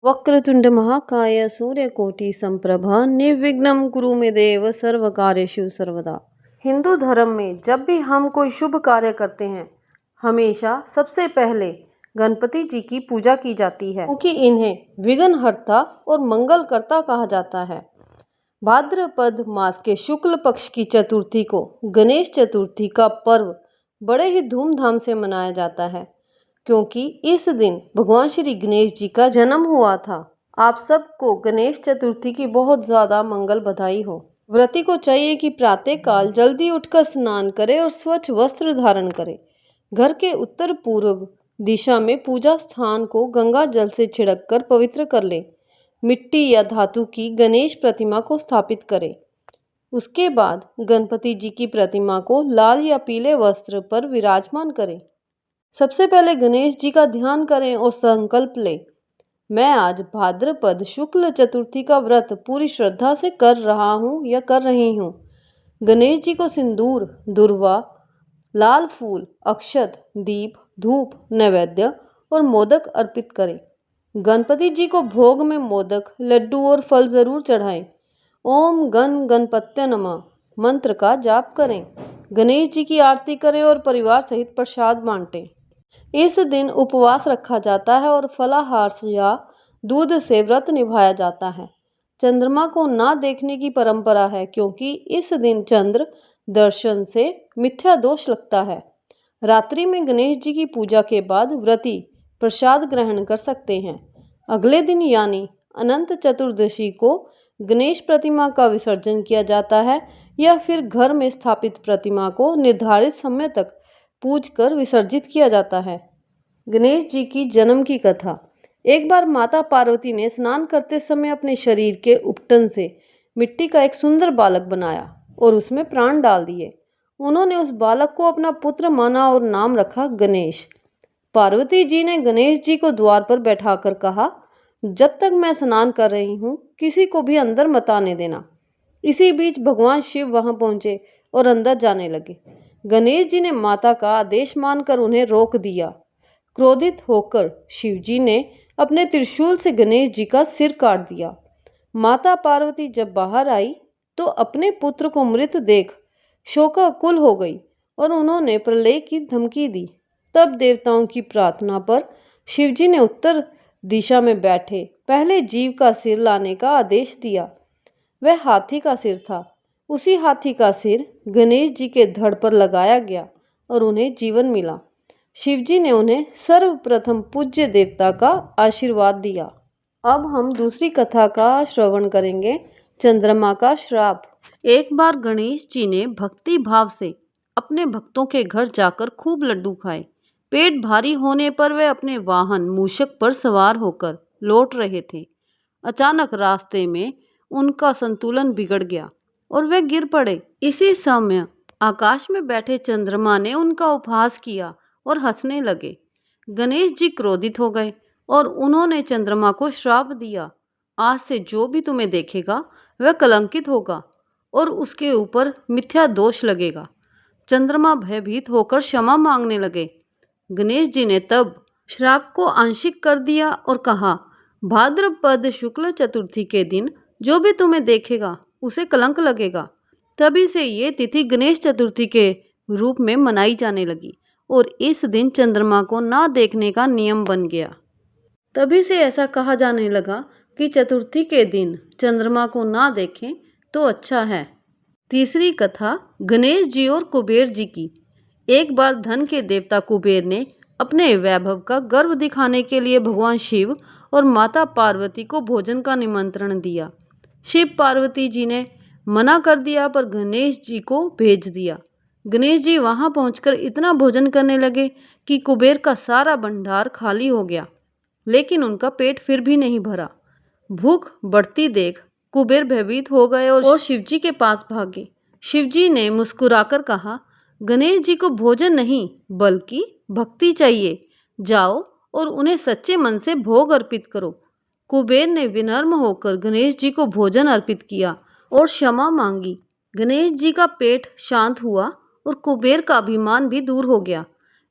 वक्रतुंड महाकाय सूर्यकोटि संप्रभा निर्विघ्नं कुरु मे देव सर्वकार्येषु सर्वदा। हिंदू धर्म में जब भी हम कोई शुभ कार्य करते हैं, हमेशा सबसे पहले गणपति जी की पूजा की जाती है, क्योंकि इन्हें विघ्नहर्ता और मंगलकर्ता कहा जाता है। भाद्रपद मास के शुक्ल पक्ष की चतुर्थी को गणेश चतुर्थी का पर्व बड़े ही धूमधाम से मनाया जाता है, क्योंकि इस दिन भगवान श्री गणेश जी का जन्म हुआ था। आप सबको गणेश चतुर्थी की बहुत ज़्यादा मंगल बधाई हो। व्रती को चाहिए कि प्रातः काल जल्दी उठकर स्नान करे और स्वच्छ वस्त्र धारण करे। घर के उत्तर पूर्व दिशा में पूजा स्थान को गंगा जल से छिड़ककर पवित्र कर ले। मिट्टी या धातु की गणेश प्रतिमा को स्थापित करें। उसके बाद गणपति जी की प्रतिमा को लाल या पीले वस्त्र पर विराजमान करें। सबसे पहले गणेश जी का ध्यान करें और संकल्प लें, मैं आज भाद्रपद शुक्ल चतुर्थी का व्रत पूरी श्रद्धा से कर रहा हूँ या कर रही हूँ। गणेश जी को सिंदूर, दुर्वा, लाल फूल, अक्षत, दीप, धूप, नैवेद्य और मोदक अर्पित करें। गणपति जी को भोग में मोदक, लड्डू और फल जरूर चढ़ाएं। ओम गण गणपत्य नमः मंत्र का जाप करें। गणेश जी की आरती करें और परिवार सहित प्रसाद बांटें। इस दिन उपवास रखा जाता है और फलाहार या दूध से व्रत निभाया जाता है। चंद्रमा को ना देखने की परंपरा है, क्योंकि इस दिन चंद्र दर्शन से मिथ्या दोष लगता है। रात्रि में गणेश जी की पूजा के बाद व्रती प्रसाद ग्रहण कर सकते हैं। अगले दिन यानी अनंत चतुर्दशी को गणेश प्रतिमा का विसर्जन किया जाता है, या फिर घर में स्थापित प्रतिमा को निर्धारित समय तक पूजकर विसर्जित किया जाता है। गणेश जी की जन्म की कथा। एक बार माता पार्वती ने स्नान करते समय अपने शरीर के उपटन से मिट्टी का एक सुंदर बालक बनाया और उसमें प्राण डाल दिए। उन्होंने उस बालक को अपना पुत्र माना और नाम रखा गणेश। पार्वती जी ने गणेश जी को द्वार पर बैठाकर कहा, जब तक मैं स्नान कर रही हूँ किसी को भी अंदर मत आने देना। इसी बीच भगवान शिव वहां पहुंचे और अंदर जाने लगे। गणेश जी ने माता का आदेश मानकर उन्हें रोक दिया। क्रोधित होकर शिवजी ने अपने त्रिशूल से गणेश जी का सिर काट दिया। माता पार्वती जब बाहर आई तो अपने पुत्र को मृत देख शोकाकुल हो गई और उन्होंने प्रलय की धमकी दी। तब देवताओं की प्रार्थना पर शिवजी ने उत्तर दिशा में बैठे पहले जीव का सिर लाने का आदेश दिया। वह हाथी का सिर था। उसी हाथी का सिर गणेश जी के धड़ पर लगाया गया और उन्हें जीवन मिला। शिवजी ने उन्हें सर्वप्रथम पूज्य देवता का आशीर्वाद दिया। अब हम दूसरी कथा का श्रवण करेंगे, चंद्रमा का श्राप। एक बार गणेश जी ने भक्ति भाव से अपने भक्तों के घर जाकर खूब लड्डू खाए। पेट भारी होने पर वे अपने वाहन मूषक पर सवार होकर लौट रहे थे। अचानक रास्ते में उनका संतुलन बिगड़ गया और वे गिर पड़े। इसी समय आकाश में बैठे चंद्रमा ने उनका उपहास किया और हंसने लगे। गणेश जी क्रोधित हो गए और उन्होंने चंद्रमा को श्राप दिया, आज से जो भी तुम्हें देखेगा वह कलंकित होगा और उसके ऊपर मिथ्या दोष लगेगा। चंद्रमा भयभीत होकर क्षमा मांगने लगे। गणेश जी ने तब श्राप को आंशिक कर दिया और कहा, भाद्रपद शुक्ल चतुर्थी के दिन जो भी तुम्हें देखेगा उसे कलंक लगेगा। तभी से ये तिथि गणेश चतुर्थी के रूप में मनाई जाने लगी और इस दिन चंद्रमा को ना देखने का नियम बन गया। तभी से ऐसा कहा जाने लगा कि चतुर्थी के दिन चंद्रमा को ना देखें तो अच्छा है। तीसरी कथा गणेश जी और कुबेर जी की। एक बार धन के देवता कुबेर ने अपने वैभव का गर्व दिखाने के लिए भगवान शिव और माता पार्वती को भोजन का निमंत्रण दिया। शिव पार्वती जी ने मना कर दिया पर गणेश जी को भेज दिया। गणेश जी वहां पहुंचकर इतना भोजन करने लगे कि कुबेर का सारा भंडार खाली हो गया, लेकिन उनका पेट फिर भी नहीं भरा। भूख बढ़ती देख कुबेर भयभीत हो गए और शिवजी के पास भागे। शिवजी ने मुस्कुराकर कहा, गणेश जी को भोजन नहीं बल्कि भक्ति चाहिए। जाओ और उन्हें सच्चे मन से भोग अर्पित करो। कुबेर ने विनम्र होकर गणेश जी को भोजन अर्पित किया और क्षमा मांगी। गणेश जी का पेट शांत हुआ और कुबेर का अभिमान भी दूर हो गया।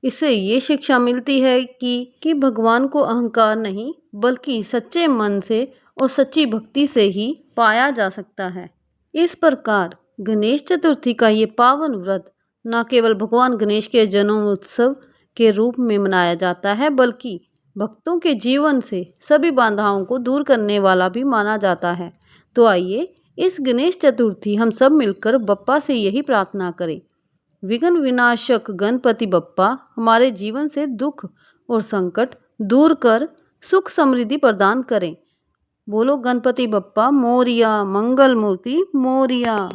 इससे ये शिक्षा मिलती है कि भगवान को अहंकार नहीं बल्कि सच्चे मन से और सच्ची भक्ति से ही पाया जा सकता है। इस प्रकार गणेश चतुर्थी का ये पावन व्रत न केवल भगवान गणेश के जन्मोत्सव के रूप में मनाया जाता है बल्कि भक्तों के जीवन से सभी बाधाओं को दूर करने वाला भी माना जाता है। तो आइए इस गणेश चतुर्थी हम सब मिलकर बप्पा से यही प्रार्थना करें, विघ्न विनाशक गणपति बप्पा हमारे जीवन से दुख और संकट दूर कर सुख समृद्धि प्रदान करें। बोलो गणपति बप्पा मोरिया, मंगल मूर्ति मोरिया।